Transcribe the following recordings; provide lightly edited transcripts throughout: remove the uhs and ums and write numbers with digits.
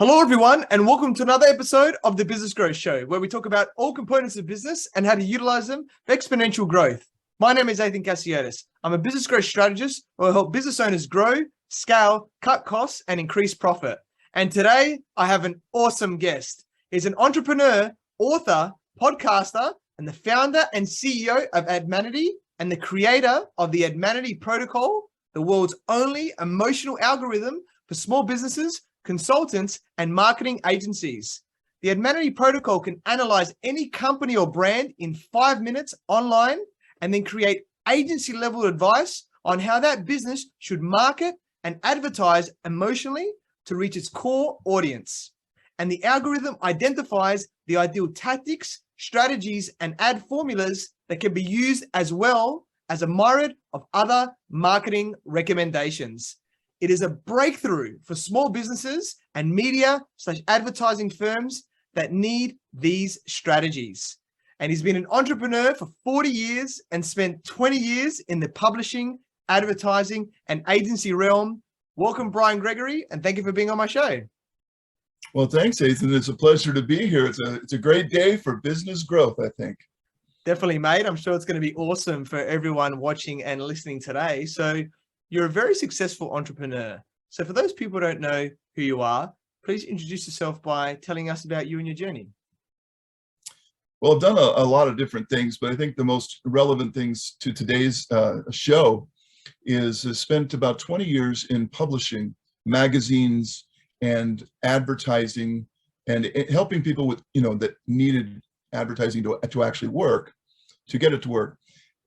Hello, everyone, and welcome to another episode of the Business Growth Show, where we talk about all components of business and how to utilize them for exponential growth. My name is Athin Cassiotis. I'm a business growth strategist who will help business owners grow, scale, cut costs, and increase profit. And today, I have an awesome guest. He's an entrepreneur, author, podcaster, and the founder and CEO of ADMANITY and the creator of the ADMANITY Protocol, the world's only emotional algorithm for small businesses, consultants, and marketing agencies. The ADMANITY Protocol can analyze any company or brand in 5 minutes online and then create agency-level advice on how that business should market and advertise emotionally to reach its core audience. And the algorithm identifies the ideal tactics, strategies, and ad formulas that can be used as well as a myriad of other marketing recommendations. It is a breakthrough for small businesses and media/advertising firms that need these strategies. And he's been an entrepreneur for 40 years and spent 20 years in the publishing, advertising, and agency realm. Welcome, Brian Gregory, and thank you for being on my show. Well, thanks, Athin. It's a pleasure to be here. It's a great day for business growth, I think. Definitely, mate. I'm sure it's going to be awesome for everyone watching and listening today. So you're a very successful entrepreneur. So for those people who don't know who you are, please introduce yourself by telling us about you and your journey. Well, I've done a lot of different things, but I think the most relevant things to today's show is spent about 20 years in publishing magazines and advertising and helping people with, that needed advertising to actually work, to get it to work.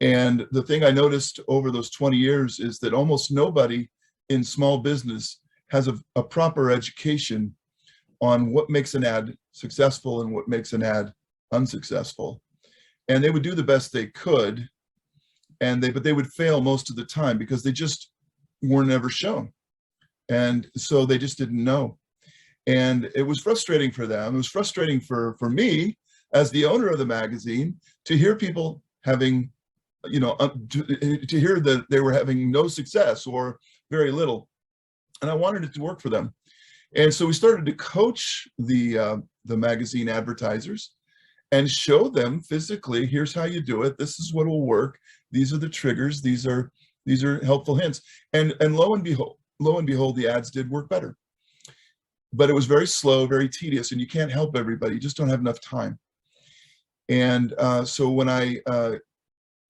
And the thing I noticed over those 20 years is that almost nobody in small business has a proper education on what makes an ad successful and what makes an ad unsuccessful. And they would do the best they could, but they would fail most of the time because they just were never shown. And so they just didn't know. And it was frustrating for them. It was frustrating for me as the owner of the magazine to hear people having to hear that they were having no success or very little, and I wanted it to work for them. And so we started to coach the magazine advertisers and show them physically, here's how you do it. This is what will work. These are the triggers. These are helpful hints. And lo and behold, the ads did work better. But it was very slow, very tedious, and you can't help everybody. You just don't have enough time. And so when I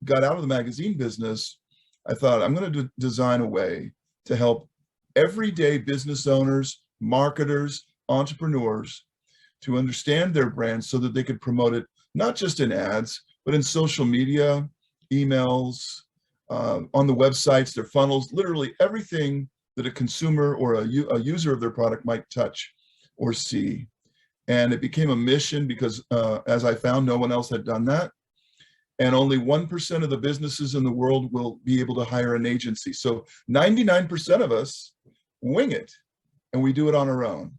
got out of the magazine business, I thought I'm going to design a way to help everyday business owners, marketers, entrepreneurs to understand their brand so that they could promote it, not just in ads, but in social media, emails, on the websites, their funnels, literally everything that a consumer or a user of their product might touch or see. And it became a mission because, as I found, no one else had done that. And only 1% of the businesses in the world will be able to hire an agency. So 99% of us wing it, and we do it on our own.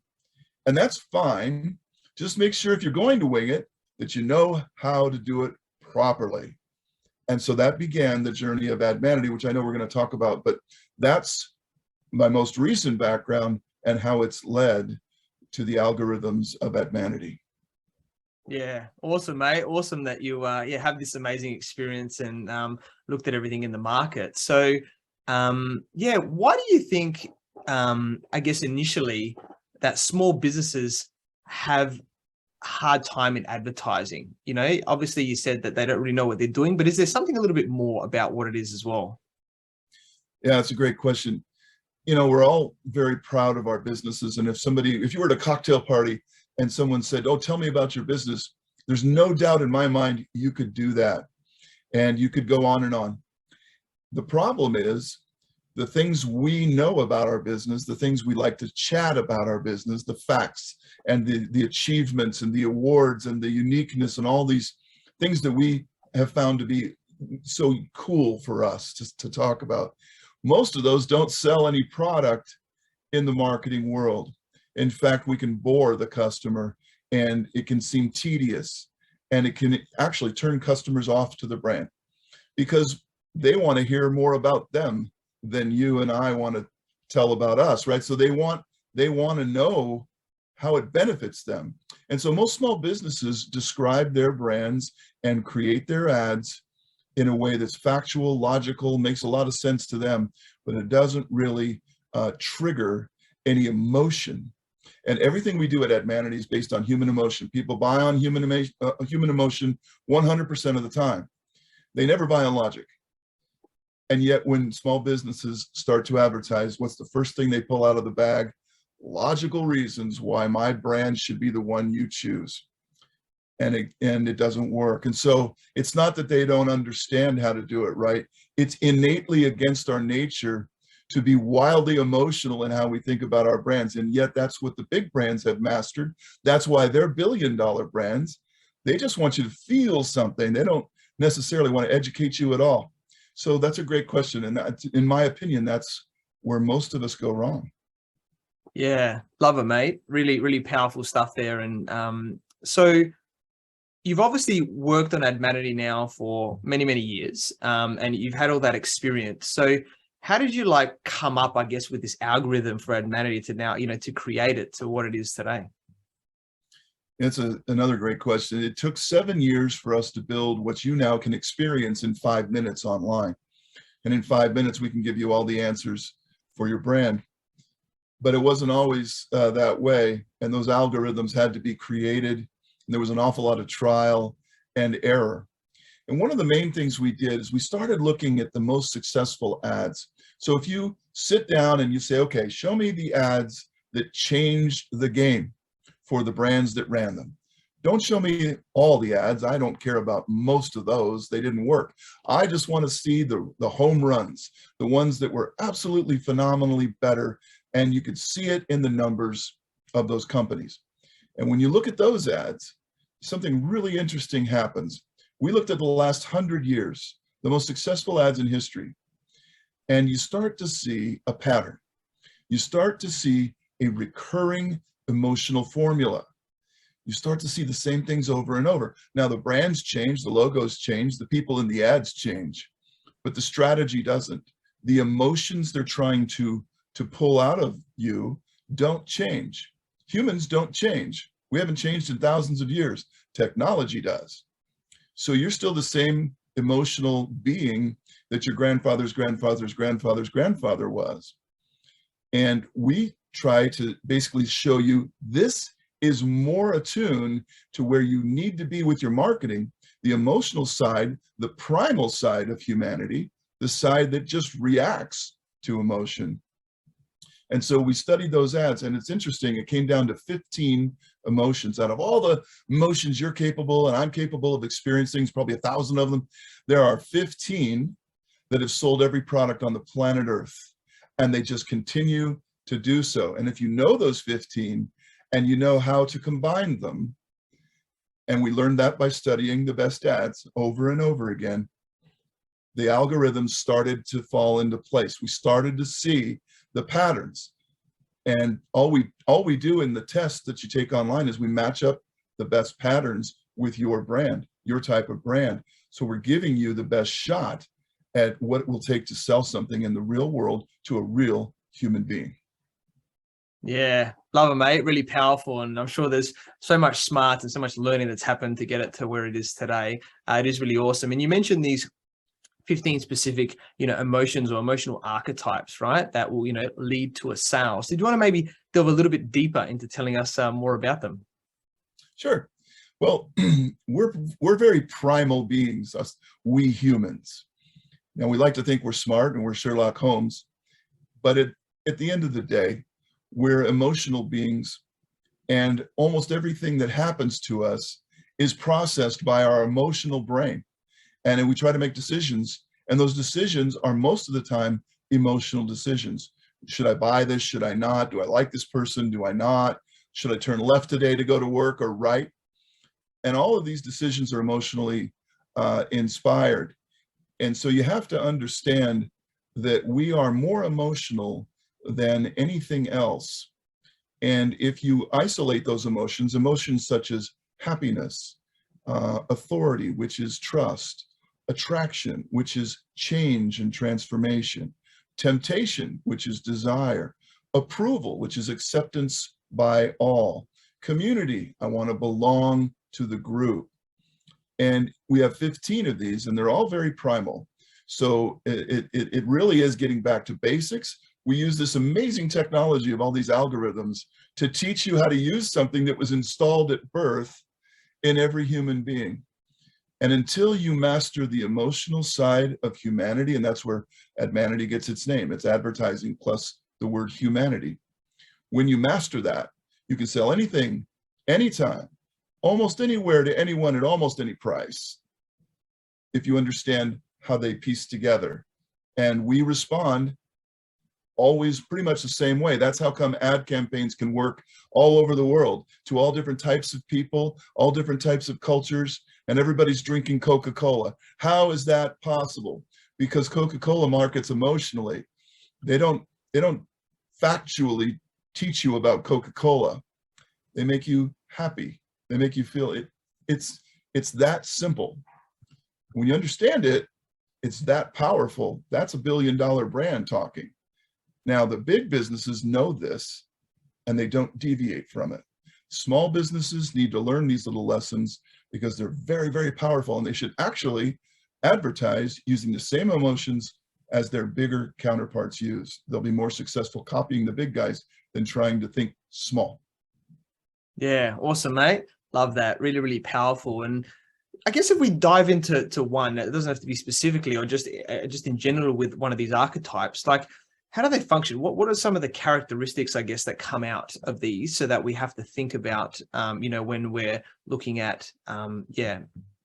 And that's fine. Just make sure if you're going to wing it, that you know how to do it properly. And so that began the journey of ADMANITY, which I know we're going to talk about, but that's my most recent background and how it's led to the algorithms of ADMANITY. Yeah, awesome, mate. Awesome that you have this amazing experience and looked at everything in the market. So, why do you think, I guess initially, that small businesses have a hard time in advertising? Obviously you said that they don't really know what they're doing, but is there something a little bit more about what it is as well? Yeah, that's a great question. We're all very proud of our businesses. And if you were at a cocktail party and someone said, oh, tell me about your business, there's no doubt in my mind you could do that. And you could go on and on. The problem is the things we know about our business, the things we like to chat about our business, the facts and the achievements and the awards and the uniqueness and all these things that we have found to be so cool for us to talk about. Most of those don't sell any product in the marketing world. In fact, we can bore the customer and it can seem tedious and it can actually turn customers off to the brand because they want to hear more about them than you and I want to tell about us, right? So they want to know how it benefits them. And so most small businesses describe their brands and create their ads in a way that's factual, logical, makes a lot of sense to them, but it doesn't really trigger any emotion. And everything we do at ADMANITY is based on human emotion. People buy on human emotion 100% of the time. They never buy on logic. And yet when small businesses start to advertise, what's the first thing they pull out of the bag? Logical reasons why my brand should be the one you choose. And it doesn't work. And so it's not that they don't understand how to do it right. It's innately against our nature to be wildly emotional in how we think about our brands. And yet that's what the big brands have mastered. That's why they're billion-dollar brands. They just want you to feel something. They don't necessarily want to educate you at all. So that's a great question. And that, in my opinion, that's where most of us go wrong. Yeah, love it, mate. Really, really powerful stuff there. And so you've obviously worked on ADMANITY now for many, many years, and you've had all that experience. So how did you like come up, I guess, with this algorithm for ADMANITY to now, to create it to what it is today? It's another great question. It took 7 years for us to build what you now can experience in 5 minutes online. And in 5 minutes, we can give you all the answers for your brand. But it wasn't always that way. And those algorithms had to be created. And there was an awful lot of trial and error. And one of the main things we did is we started looking at the most successful ads. So if you sit down and you say, okay, show me the ads that changed the game for the brands that ran them. Don't show me all the ads. I don't care about most of those. They didn't work. I just want to see the home runs, the ones that were absolutely phenomenally better. And you could see it in the numbers of those companies. And when you look at those ads, something really interesting happens. We looked at the last 100 years, the most successful ads in history, and you start to see a pattern. You start to see a recurring emotional formula. You start to see the same things over and over. Now the brands change, the logos change, the people in the ads change, but the strategy doesn't. The emotions they're trying to pull out of you don't change. Humans don't change. We haven't changed in thousands of years. Technology does. So you're still the same emotional being that your grandfather's grandfather's grandfather's grandfather was. And we try to basically show you this is more attuned to where you need to be with your marketing, the emotional side, the primal side of humanity, the side that just reacts to emotion. And so we studied those ads, and it's interesting, it came down to 15 emotions. Out of all the emotions you're capable and I'm capable of experiencing, probably 1,000 of them, there are 15 that have sold every product on the planet Earth, and they just continue to do so. And if you know those 15 and you know how to combine them, and we learned that by studying the best ads over and over again, the algorithms started to fall into place. We started to see the patterns. And all we do in the test that you take online is we match up the best patterns with your brand, your type of brand. So we're giving you the best shot at what it will take to sell something in the real world to a real human being. Yeah, love it, mate. Really powerful. And I'm sure there's so much smarts and so much learning that's happened to get it to where it is today. It is really awesome. And you mentioned these 15 specific, emotions or emotional archetypes, right? That will, lead to a sale. So do you want to maybe delve a little bit deeper into telling us more about them? Sure. Well, we're very primal beings, us, we humans. Now we like to think we're smart and we're Sherlock Holmes, but at the end of the day, we're emotional beings, and almost everything that happens to us is processed by our emotional brain. And then we try to make decisions, and those decisions are most of the time emotional decisions. Should I buy this? Should I not? Do I like this person? Do I not? Should I turn left today to go to work or right? And all of these decisions are emotionally inspired. And so you have to understand that we are more emotional than anything else. And if you isolate those emotions, emotions such as happiness, authority, which is trust, attraction, which is change and transformation, temptation, which is desire, approval, which is acceptance by all, community. I want to belong to the group. And we have 15 of these, and they're all very primal. So it really is getting back to basics. We use this amazing technology of all these algorithms to teach you how to use something that was installed at birth in every human being. And until you master the emotional side of humanity, and that's where ADMANITY gets its name, it's advertising plus the word humanity. When you master that, you can sell anything, anytime, almost anywhere to anyone at almost any price, if you understand how they piece together. And we respond always pretty much the same way. That's how come ad campaigns can work all over the world to all different types of people, all different types of cultures, and everybody's drinking Coca-Cola. How is that possible? Because Coca-Cola markets emotionally. They don't factually teach you about Coca-Cola. They make you happy. They make you feel it. It's that simple. When you understand it, it's that powerful. That's $1 billion brand talking. Now, the big businesses know this, and they don't deviate from it. Small businesses need to learn these little lessons because they're very, very powerful, and they should actually advertise using the same emotions as their bigger counterparts use. They'll be more successful copying the big guys than trying to think small. Yeah, awesome, mate. Love that. Really, really powerful. And I guess if we dive into one, it doesn't have to be specifically or just in general with one of these archetypes, like how do they function? What are some of the characteristics, I guess, that come out of these so that we have to think about, when we're looking at,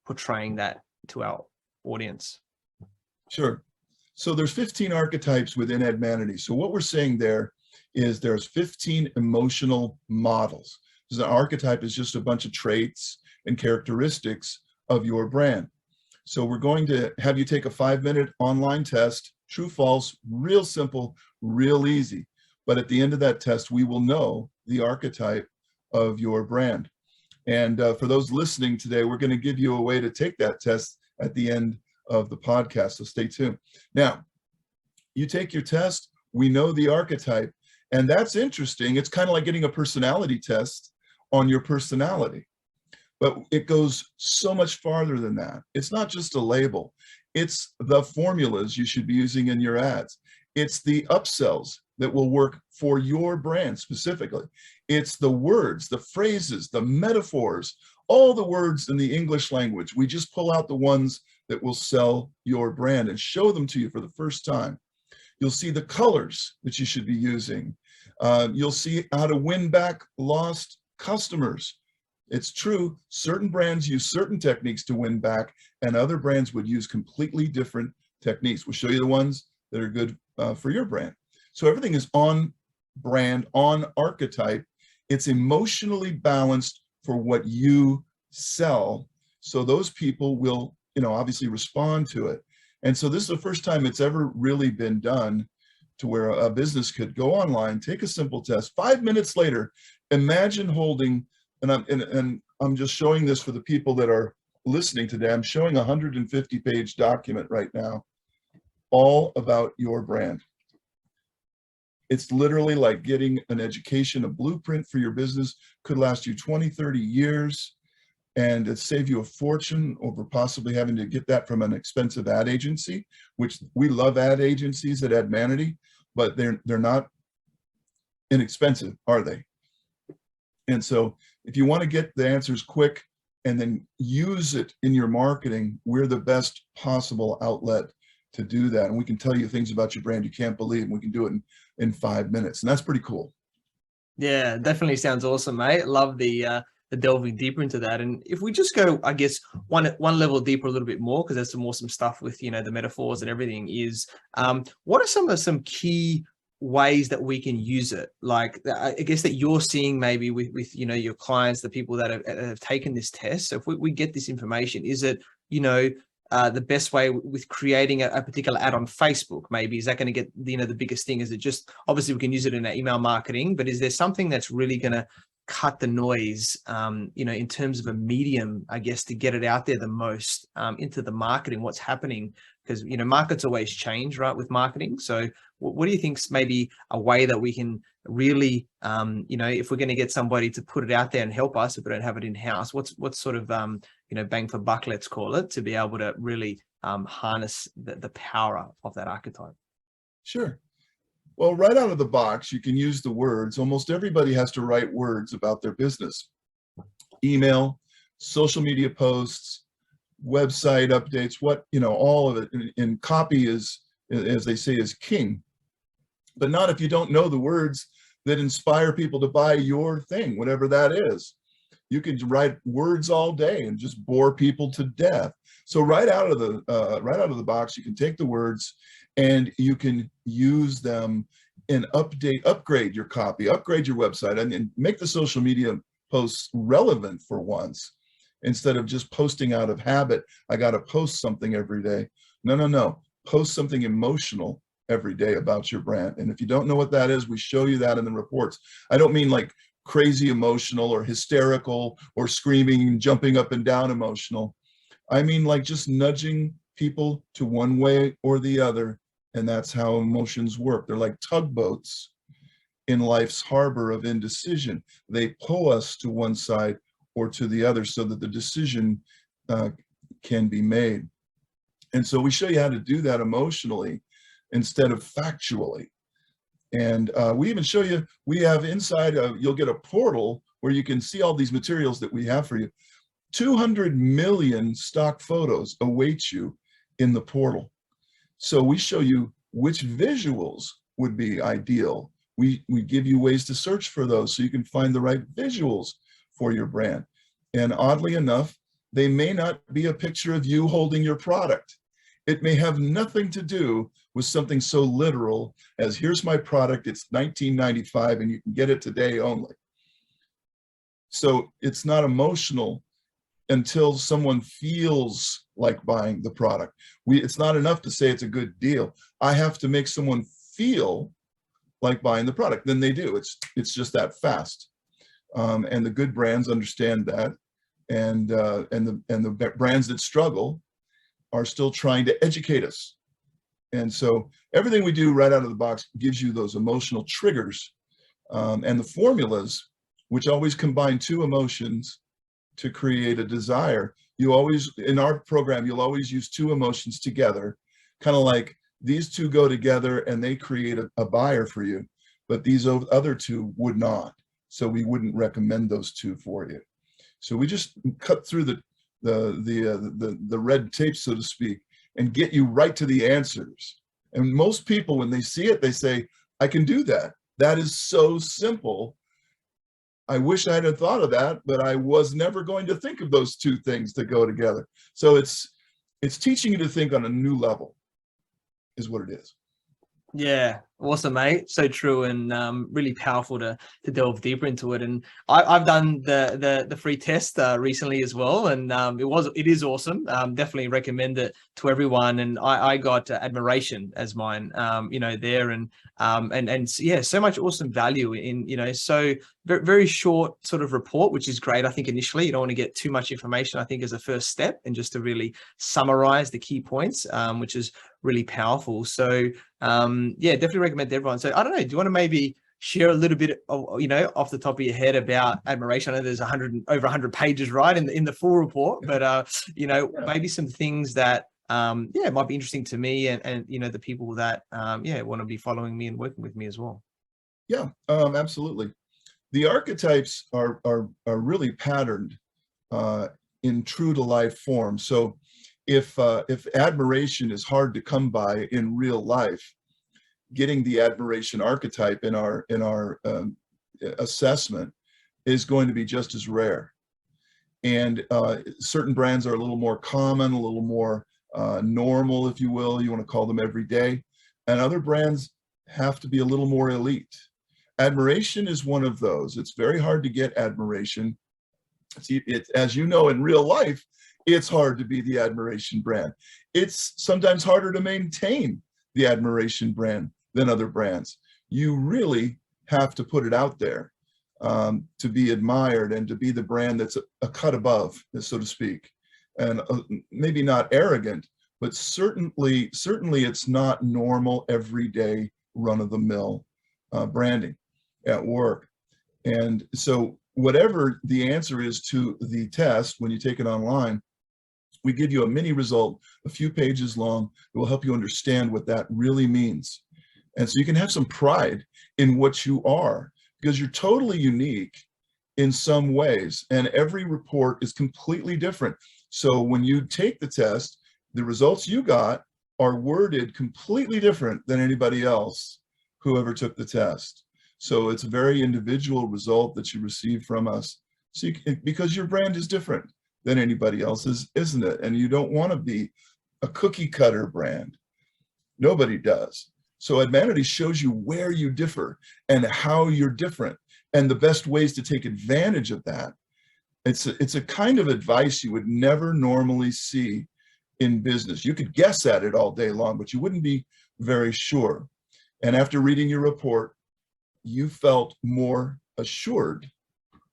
portraying that to our audience? Sure. So there's 15 archetypes within ADMANITY. So what we're saying there is there's 15 emotional models. An archetype is just a bunch of traits and characteristics of your brand. So we're going to have you take a 5-minute online test, true, false, real simple, real easy. But at the end of that test, we will know the archetype of your brand. And for those listening today, we're going to give you a way to take that test at the end of the podcast. So stay tuned. Now, you take your test, we know the archetype, and that's interesting. It's kind of like getting a personality test on your personality. But it goes so much farther than that. It's not just a label. It's the formulas you should be using in your ads. It's the upsells that will work for your brand specifically. It's the words, the phrases, the metaphors, all the words in the English language. We just pull out the ones that will sell your brand and show them to you for the first time. You'll see the colors that you should be using. You'll see how to win back lost customers. It's true, certain brands use certain techniques to win back, and other brands would use completely different techniques. We'll show you the ones that are good for your brand. So everything is on brand, on archetype. It's emotionally balanced for what you sell. So those people will, obviously respond to it. And so this is the first time it's ever really been done to where a business could go online, take a simple test. 5 minutes later, imagine holding, and I'm just showing this for the people that are listening today. I'm showing a 150-page document right now, all about your brand. It's literally like getting an education, a blueprint for your business. Could last you 20, 30 years, and it save you a fortune over possibly having to get that from an expensive ad agency, which we love ad agencies at ADMANITY, but they're not inexpensive, are they? And so if you want to get the answers quick and then use it in your marketing, we're the best possible outlet to do that. And we can tell you things about your brand you can't believe, and we can do it in 5 minutes. And that's pretty cool. Yeah, definitely sounds awesome, mate. Love the delving deeper into that. And if we just go, I guess, one level deeper a little bit more, because there's some awesome stuff with, the metaphors and everything, is what are some key ways that we can use it? Like, I guess that you're seeing maybe with your clients, the people that have taken this test. So if we get this information, is it, the best way with creating a particular ad on Facebook? Maybe is that going to get the biggest thing? Is it just, obviously we can use it in our email marketing, but is there something that's really going to cut the noise, in terms of a medium, I guess, to get it out there the most, into the marketing, what's happening? Because, markets always change, right, with marketing. So what do you think's maybe a way that we can really, if we're going to get somebody to put it out there and help us, if we don't have it in-house, what's sort of, bang for buck, let's call it, to be able to really harness the power of that archetype? Sure. Well, right out of the box, you can use the words. Almost everybody has to write words about their business. Email, social media posts, website updates, all of it. And copy is, as they say, is king. But not if you don't know the words that inspire people to buy your thing, whatever that is. You can write words all day and just bore people to death. So right out of the box, you can take the words and you can use them and upgrade your copy, upgrade your website, and make the social media posts relevant for once, instead of just posting out of habit. I got to post something every day. No. Post something emotional every day about your brand. And if you don't know what that is, we show you that in the reports. I don't mean like crazy emotional or hysterical or screaming and jumping up and down emotional. I mean like just nudging people to one way or the other. And that's how emotions work. They're like tugboats in life's harbor of indecision. They pull us to one side or to the other so that the decision can be made. And so we show you how to do that emotionally instead of factually. And we even show you, we have inside, you'll get a portal where you can see all these materials that we have for you. 200 million stock photos await you in the portal. So we show you which visuals would be ideal. We give you ways to search for those so you can find the right visuals for your brand. And oddly enough, they may not be a picture of you holding your product. It may have nothing to do with something so literal as, here's my product, it's $19.95 and you can get it today only. So it's not emotional until someone feels like buying the product. It's not enough to say it's a good deal. I have to make someone feel like buying the product. Then they do. It's just that fast. And the good brands understand that, and the brands that struggle are still trying to educate us. And so everything we do right out of the box gives you those emotional triggers, and the formulas, which always combine two emotions to create a desire. You always, in our program, you'll always use two emotions together, kind of like these two go together and they create a buyer for you, but these other two would not. So we wouldn't recommend those two for you. So we just cut through the red tape, so to speak, and get you right to the answers. And most people, when they see it, they say, I can do that. That is so simple. I wish I had thought of that, but I was never going to think of those two things to go together. So it's teaching you to think on a new level, is what it is. Yeah, awesome, mate. So true, and really powerful to delve deeper into it. And I've done the free test recently as well, and it is awesome. Definitely recommend it to everyone. And I got admiration as mine, there, and yeah, so much awesome value in so very, very short sort of report, which is great. I think initially you don't want to get too much information, I think, as a first step, and just to really summarize the key points, which is really powerful. So yeah, definitely recommend to everyone. So I don't know, do you want to maybe share a little bit of, off the top of your head about admiration? I know there's over 100 pages, right, in the full report, but maybe some things that might be interesting to me and the people that want to be following me and working with me as well. Yeah, absolutely. The archetypes are really patterned in true to life form. So if admiration is hard to come by in real life, getting the admiration archetype in our assessment is going to be just as rare. And certain brands are a little more common, a little more normal, if you will. You want to call them everyday. And other brands have to be a little more elite. Admiration is one of those. It's very hard to get admiration. As you know, in real life, it's hard to be the admiration brand. It's sometimes harder to maintain the admiration brand than other brands. You really have to put it out there. to be admired and to be the brand that's a cut above, so to speak, and maybe not arrogant, but certainly it's not normal, everyday, run-of-the-mill branding at work. And so whatever the answer is to the test, when you take it online, we give you a mini result, a few pages long. It will help you understand what that really means. And so you can have some pride in what you are, because you're totally unique in some ways, and every report is completely different. So when you take the test, the results you got are worded completely different than anybody else who ever took the test. So it's a very individual result that you receive from us. So because your brand is different than anybody else's, isn't it? And you don't want to be a cookie cutter brand. Nobody does. So ADMANITY shows you where you differ and how you're different and the best ways to take advantage of that. It's a kind of advice you would never normally see in business. You could guess at it all day long, but you wouldn't be very sure. And after reading your report, you felt more assured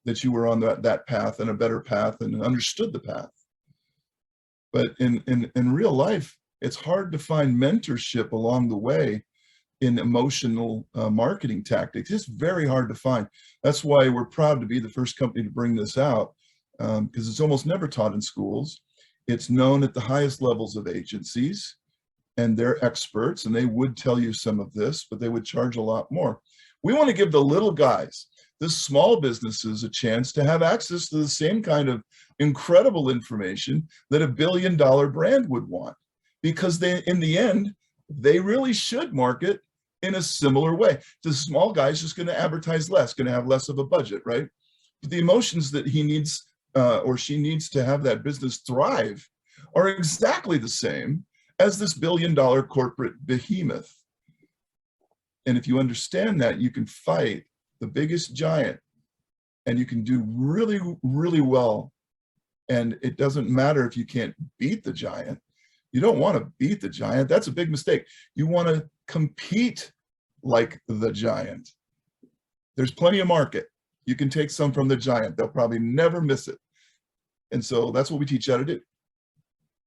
that you were on that path and a better path and understood the path. But in real life, it's hard to find mentorship along the way in emotional marketing tactics. It's very hard to find. That's why we're proud to be the first company to bring this out, because it's almost never taught in schools. It's known at the highest levels of agencies, and they're experts, and they would tell you some of this, but they would charge a lot more. We want to give the little guys, the small businesses, a chance to have access to the same kind of incredible information that a billion-dollar brand would want, because they, in the end, they really should market in a similar way. The small guy's just going to advertise less, going to have less of a budget, right? But the emotions that he needs or she needs to have that business thrive are exactly the same as this billion-dollar corporate behemoth. And if you understand that, you can fight the biggest giant and you can do really, really well. And it doesn't matter if you can't beat the giant. You don't want to beat the giant. That's a big mistake. You want to compete like the giant. There's plenty of market. You can take some from the giant. They'll probably never miss it. And so that's what we teach you how to do.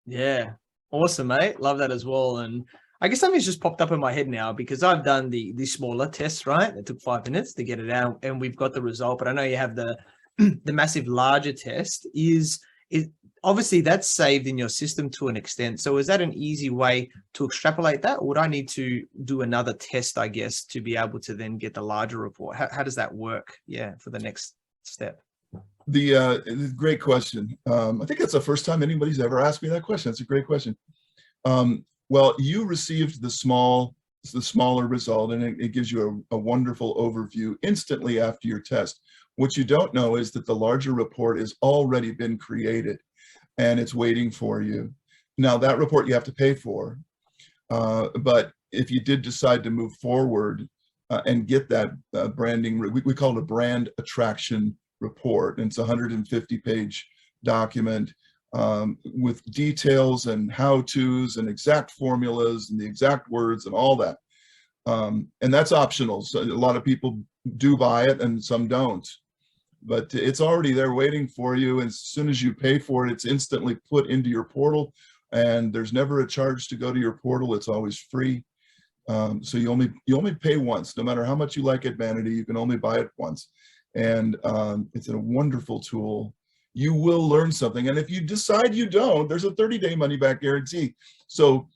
Yeah. Awesome, mate. Love that as well. And I guess something's just popped up in my head now, because I've done the smaller tests, right? It took 5 minutes to get it out and we've got the result, but I know you have the massive larger test. Is obviously that's saved in your system to an extent. So is that an easy way to extrapolate that? Or would I need to do another test, I guess, to be able to then get the larger report? How does that work? Yeah, for the next step. Great question. I think that's the first time anybody's ever asked me that question. It's a great question. Well, you received the smaller result, and it gives you a wonderful overview instantly after your test. What you don't know is that the larger report has already been created and it's waiting for you. Now, that report you have to pay for, but if you did decide to move forward and get that branding, we call it a brand attraction report, and it's a 150-page document with details and how-tos and exact formulas and the exact words and all that. And that's optional. So a lot of people do buy it and some don't, but it's already there waiting for you. And as soon as you pay for it, it's instantly put into your portal, and there's never a charge to go to your portal. It's always free. So you only pay once. No matter how much you like ADMANITY, you can only buy it once. And it's a wonderful tool. You will learn something. And if you decide you don't, there's a 30-day money-back guarantee. So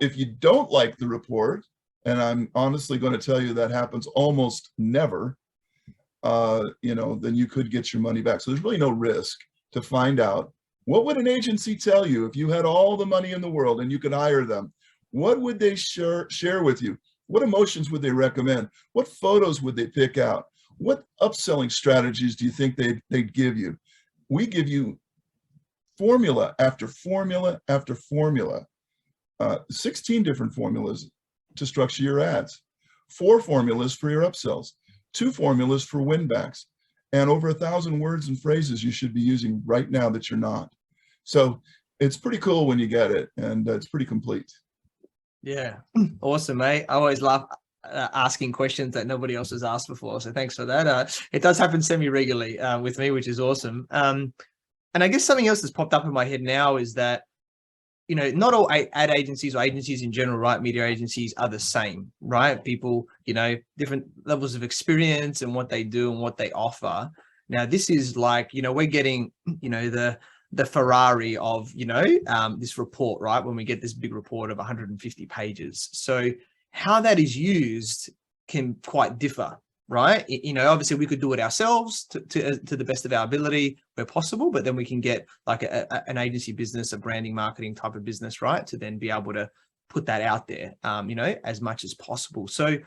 if you don't like the report, and I'm honestly going to tell you that happens almost never, then you could get your money back. So there's really no risk to find out. What would an agency tell you if you had all the money in the world and you could hire them? What would they share with you? What emotions would they recommend? What photos would they pick out? What upselling strategies do you think they'd give you? We give you formula after formula after formula, 16 different formulas to structure your ads, 4 formulas for your upsells, 2 formulas for win-backs, and over 1,000 words and phrases you should be using right now that you're not. So it's pretty cool when you get it, and it's pretty complete. Yeah. Awesome, mate. I always laugh. asking questions that nobody else has asked before. So thanks for that. It does happen semi-regularly with me, which is awesome. And I guess something else that's popped up in my head now is that, you know, not all ad agencies or agencies in general, right? Media agencies are the same, right? People, you know, different levels of experience and what they do and what they offer. Now, this is like, you know, we're getting, you know, the Ferrari of, you know, this report, right? When we get this big report of 150 pages. So how that is used can quite differ, right? You know, obviously we could do it ourselves to the best of our ability where possible, but then we can get like an agency business, a branding marketing type of business, right? To then be able to put that out there, you know, as much as possible. So,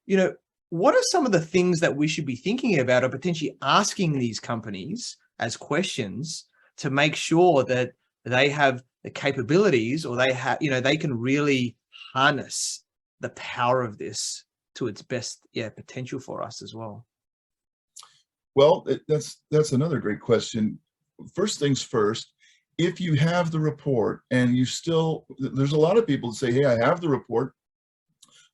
you know, what are some of the things that we should be thinking about or potentially asking these companies as questions to make sure that they have the capabilities, or they have, you know, they can really harness the power of this to its best, potential for us as well? Well, that's another great question. First things first, if you have the report and you still, there's a lot of people that say, hey, I have the report,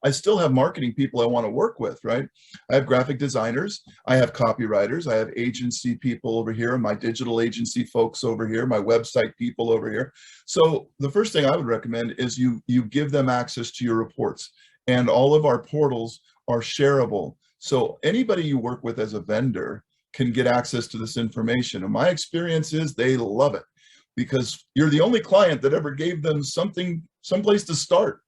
I still have marketing people I want to work with, right? I have graphic designers, I have copywriters, I have agency people over here, my digital agency folks over here, my website people over here. So the first thing I would recommend is you give them access to your reports, and all of our portals are shareable. So anybody you work with as a vendor can get access to this information. And my experience is they love it, because you're the only client that ever gave them something, someplace to start.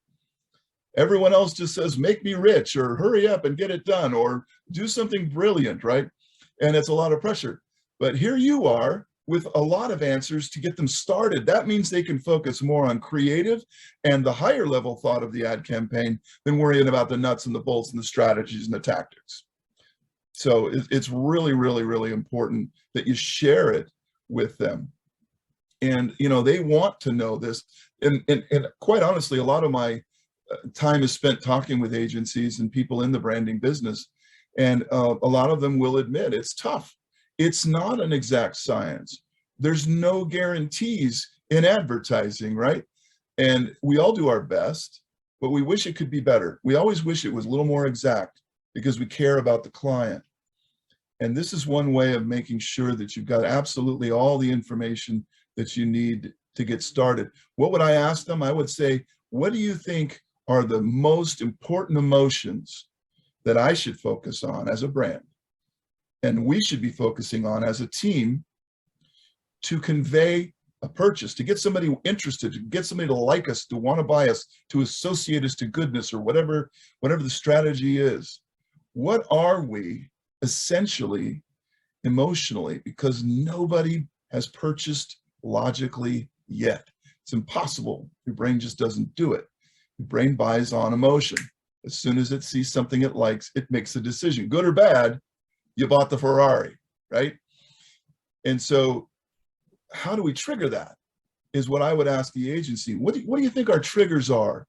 Everyone else just says, make me rich, or hurry up and get it done, or do something brilliant, right? And it's a lot of pressure. But here you are with a lot of answers to get them started. That means they can focus more on creative and the higher level thought of the ad campaign than worrying about the nuts and the bolts and the strategies and the tactics. So it's really, really, really important that you share it with them. And, you know, they want to know this. And quite honestly, a lot of my time is spent talking with agencies and people in the branding business. And a lot of them will admit it's tough. It's not an exact science. There's no guarantees in advertising, right? And we all do our best, but we wish it could be better. We always wish it was a little more exact because we care about the client. And this is one way of making sure that you've got absolutely all the information that you need to get started. What would I ask them? I would say, what do you think are the most important emotions that I should focus on as a brand, and we should be focusing on as a team, to convey a purchase, to get somebody interested, to get somebody to like us, to want to buy us, to associate us to goodness, or whatever the strategy is? What are we essentially emotionally? Because nobody has purchased logically yet. It's impossible. Your brain just doesn't do it. Your brain buys on emotion. As soon as it sees something it likes, it makes a decision. Good or bad, you bought the Ferrari, right? And so how do we trigger that is what I would ask the agency. What do you think our triggers are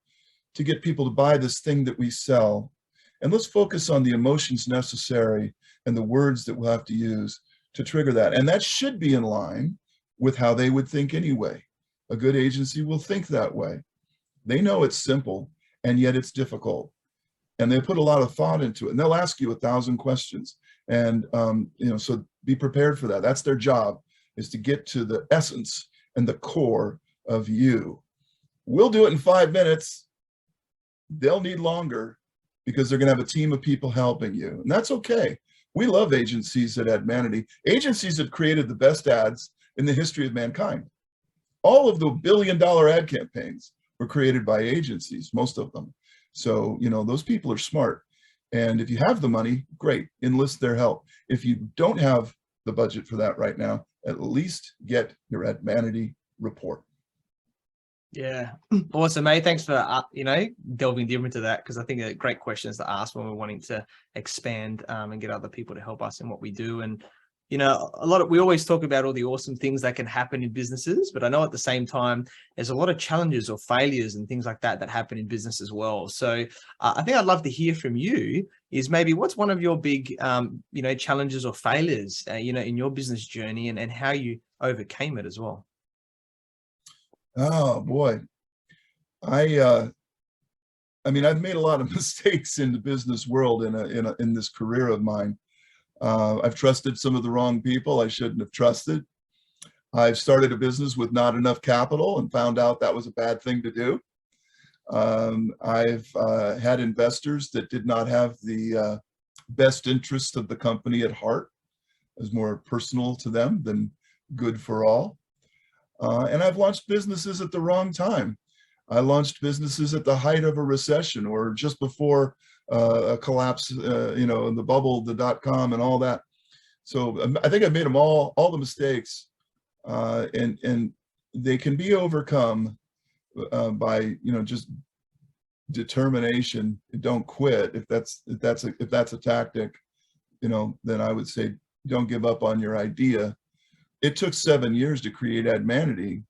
to get people to buy this thing that we sell? And let's focus on the emotions necessary and the words that we'll have to use to trigger that. And that should be in line with how they would think anyway. A good agency will think that way. They know it's simple, and yet it's difficult. And they put a lot of thought into it, and they'll ask you 1,000 questions. And, you know, so be prepared for that. That's their job, is to get to the essence and the core of you. We'll do it in 5 minutes. They'll need longer because they're going to have a team of people helping you. And that's okay. We love agencies at ADMANITY. Agencies have created the best ads in the history of mankind. All of the billion-dollar ad campaigns were created by agencies, most of them. So, you know, those people are smart. And if you have the money, great, enlist their help. If you don't have the budget for that right now, at least get your ADMANITY report. Yeah, awesome, mate. Thanks for, you know, delving deeper into that, because I think they're great questions to ask when we're wanting to expand and get other people to help us in what we do. And, you know, we always talk about all the awesome things that can happen in businesses, but I know at the same time, there's a lot of challenges or failures and things like that happen in business as well. So I think I'd love to hear from you is maybe what's one of your big, you know, challenges or failures, you know, in your business journey, and how you overcame it as well. Oh boy, I I mean, I've made a lot of mistakes in the business world in this career of mine. I've trusted some of the wrong people I shouldn't have trusted. I've started a business with not enough capital and found out that was a bad thing to do. I've had investors that did not have the best interest of the company at heart. It was more personal to them than good for all. And I've launched businesses at the wrong time. I launched businesses at the height of a recession or just before a collapse, you know, in the bubble, the .com and all that. So I think I've made them all the mistakes, and they can be overcome by, you know, just determination. Don't quit. If that's a tactic, you know, then I would say don't give up on your idea. It took 7 years to create ADMANITY,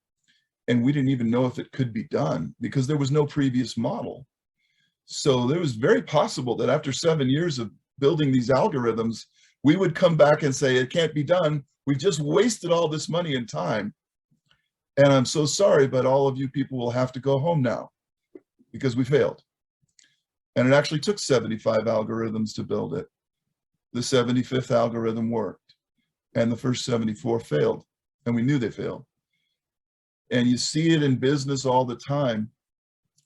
and we didn't even know if it could be done because there was no previous model. So it was very possible that after 7 years of building these algorithms, we would come back and say, it can't be done. We just wasted all this money and time. And I'm so sorry, but all of you people will have to go home now because we failed. And it actually took 75 algorithms to build it. The 75th algorithm worked, and the first 74 failed, and we knew they failed. And you see it in business all the time.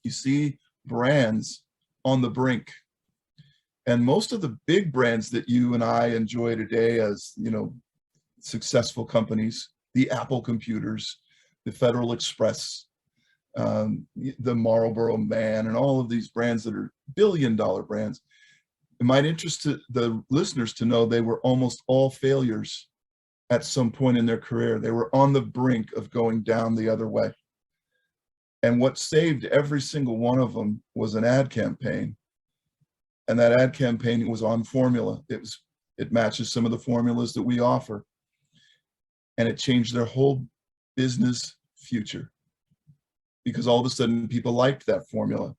You see brands on the brink. And most of the big brands that you and I enjoy today as, you know, successful companies, the Apple computers, the Federal Express, the Marlboro Man, and all of these brands that are billion-dollar brands, it might interest the listeners to know they were almost all failures at some point in their career. They were on the brink of going down the other way. And what saved every single one of them was an ad campaign. And that ad campaign was on formula. It matches some of the formulas that we offer. And it changed their whole business future because all of a sudden people liked that formula.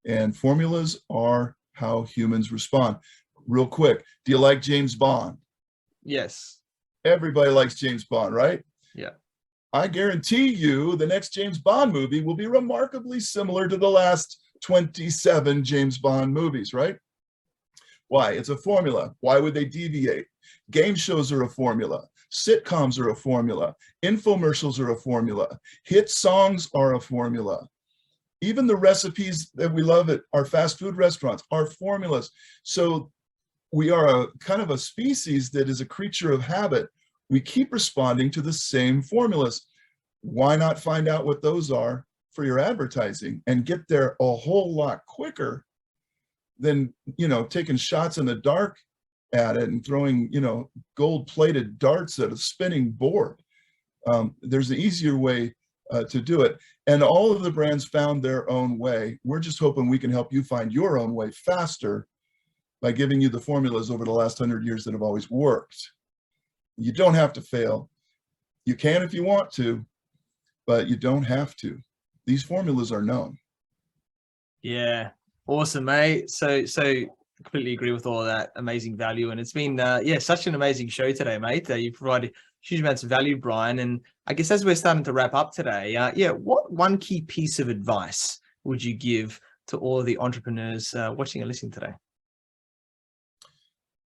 And formulas are how humans respond. Real quick, do you like James Bond? Yes. Everybody likes James Bond, right? Yeah. I guarantee you the next James Bond movie will be remarkably similar to the last 27 James Bond movies, right? Why? It's a formula. Why would they deviate? Game shows are a formula. Sitcoms are a formula. Infomercials are a formula. Hit songs are a formula. Even the recipes that we love at our fast food restaurants are formulas. So we are a kind of a species that is a creature of habit. We keep responding to the same formulas. Why not find out what those are for your advertising and get there a whole lot quicker than, you know, taking shots in the dark at it and throwing, you know, gold-plated darts at a spinning board. There's an easier way to do it. And all of the brands found their own way. We're just hoping we can help you find your own way faster by giving you the formulas over the last 100 years that have always worked. You don't have to fail. You can if you want to, but you don't have to. These formulas are known. Yeah, awesome, mate. So completely agree with all of that amazing value, and it's been yeah, such an amazing show today, mate. You provided huge amounts of value, Brian. And I guess as we're starting to wrap up today, yeah, what one key piece of advice would you give to all of the entrepreneurs watching and listening today?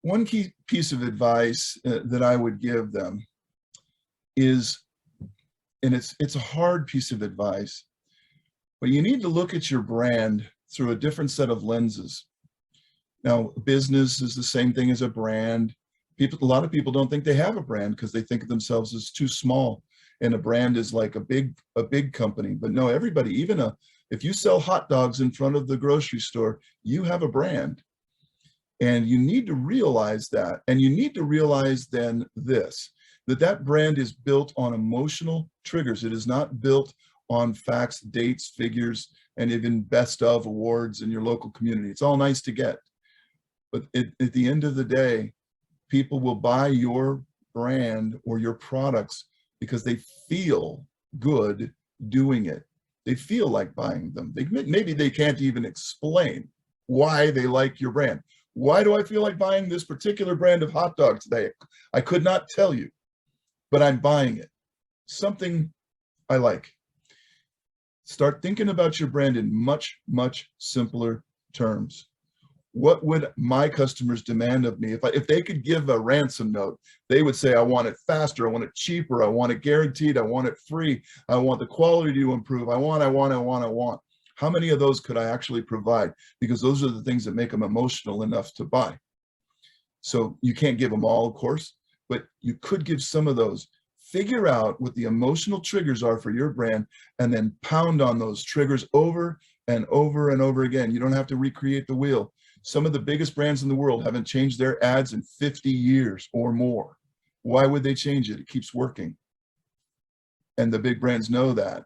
One key piece of advice that I would give them is, and it's a hard piece of advice, but you need to look at your brand through a different set of lenses. Now, business is the same thing as a brand. A lot of people don't think they have a brand because they think of themselves as too small, and a brand is like a big company. But no, everybody, even if you sell hot dogs in front of the grocery store, you have a brand. And you need to realize that. And you need to realize then this, that brand is built on emotional triggers. It is not built on facts, dates, figures, and even best of awards in your local community. It's all nice to get. But at the end of the day, people will buy your brand or your products because they feel good doing it. They feel like buying them. Maybe they can't even explain why they like your brand. Why do I feel like buying this particular brand of hot dog today? I could not tell you, but I'm buying it. Something I like. Start thinking about your brand in much, much simpler terms. What would my customers demand of me? If they could give a ransom note, they would say, I want it faster, I want it cheaper, I want it guaranteed, I want it free, I want the quality to improve, I want. How many of those could I actually provide? Because those are the things that make them emotional enough to buy. So you can't give them all, of course, but you could give some of those. Figure out what the emotional triggers are for your brand and then pound on those triggers over and over and over again. You don't have to recreate the wheel. Some of the biggest brands in the world haven't changed their ads in 50 years or more. Why would they change it? It keeps working. And the big brands know that.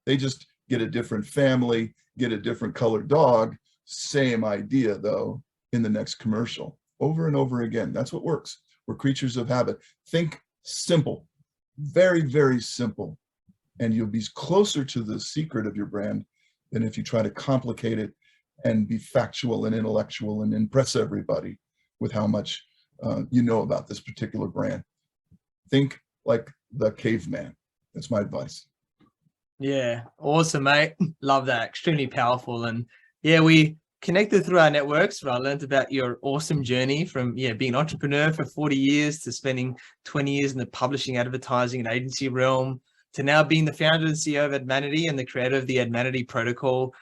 They just get a different family, get a different colored dog, same idea though, in the next commercial, over and over again. That's what works. We're creatures of habit. Think simple, very, very simple. And you'll be closer to the secret of your brand than if you try to complicate it and be factual and intellectual and impress everybody with how much you know about this particular brand. Think like the caveman. That's my advice. Yeah, awesome, mate. Love that. Extremely powerful. And yeah, we connected through our networks. I learned about your awesome journey from being an entrepreneur for 40 years to spending 20 years in the publishing, advertising, and agency realm, to now being the founder and CEO of ADMANITY and the creator of the ADMANITY Protocol.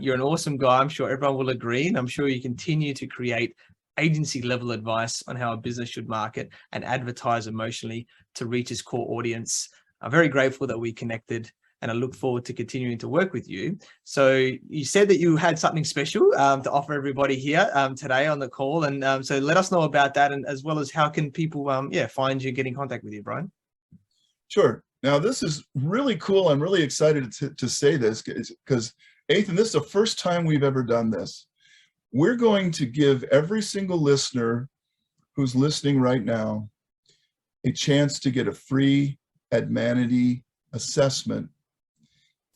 You're an awesome guy. I'm sure everyone will agree. And I'm sure you continue to create agency level advice on how a business should market and advertise emotionally to reach its core audience. I'm very grateful that we connected, and I look forward to continuing to work with you. So you said that you had something special to offer everybody here today on the call. And so let us know about that, and as well as how can people find you and get in contact with you, Brian? Sure. Now, this is really cool. I'm really excited to say this because, Athin, this is the first time we've ever done this. We're going to give every single listener who's listening right now a chance to get a free ADMANITY assessment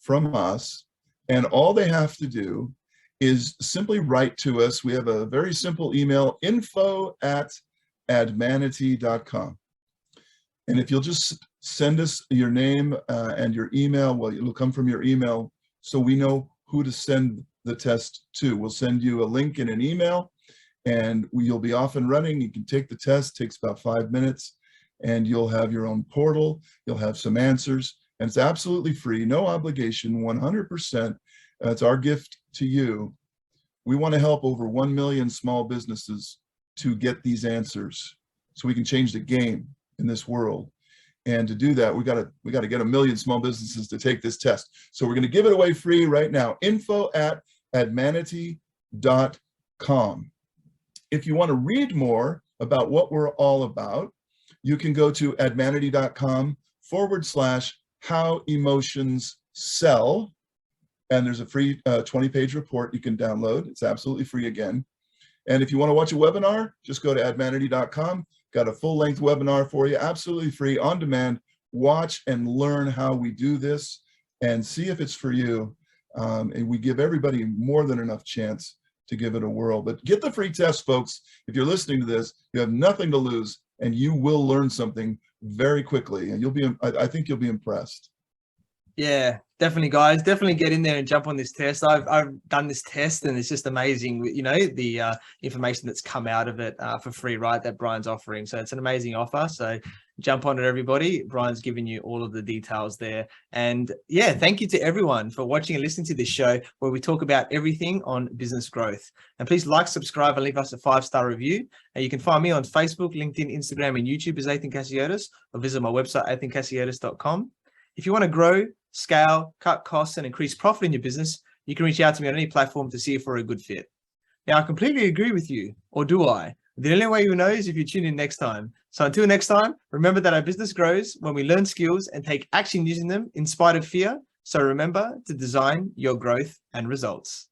from us. And all they have to do is simply write to us. We have a very simple email, info@admanity.com. And if you'll just send us your name and your email, well, it'll come from your email so we know who to send the test to. We'll send you a link in an email and you'll be off and running. You can take the test, takes about 5 minutes, and you'll have your own portal. You'll have some answers, and it's absolutely free, no obligation, 100%. It's our gift to you. We want to help over 1 million small businesses to get these answers so we can change the game in this world. And to do that, we got to get 1 million small businesses to take this test. So we're going to give it away free right now. info@admanity.com. If you want to read more about what we're all about, you can go to admanity.com/how emotions sell. And there's a free 20-page report you can download. It's absolutely free again. And if you want to watch a webinar, just go to admanity.com. Got a full-length webinar for you, absolutely free, on demand. Watch and learn how we do this and see if it's for you. And we give everybody more than enough chance to give it a whirl. But get the free test, folks. If you're listening to this, you have nothing to lose, and you will learn something very quickly. And you'll be, I think you'll be impressed. Yeah, definitely, guys. Definitely get in there and jump on this test. I've done this test, and it's just amazing, you know, the information that's come out of it for free, right, that Brian's offering. So it's an amazing offer. So jump on it, everybody. Brian's given you all of the details there. And yeah, thank you to everyone for watching and listening to this show where we talk about everything on business growth. And please like, subscribe, and leave us a 5-star review. And you can find me on Facebook, LinkedIn, Instagram, and YouTube as Athin Cassiotis, or visit my website, athincassiotis.com. If you want to grow, scale, cut costs, and increase profit in your business, you can reach out to me on any platform to see if we're a good fit. Now, I completely agree with you, or do I? The only way you know is if you tune in next time. So until next time, remember that our business grows when we learn skills and take action using them in spite of fear. So remember to design your growth and results.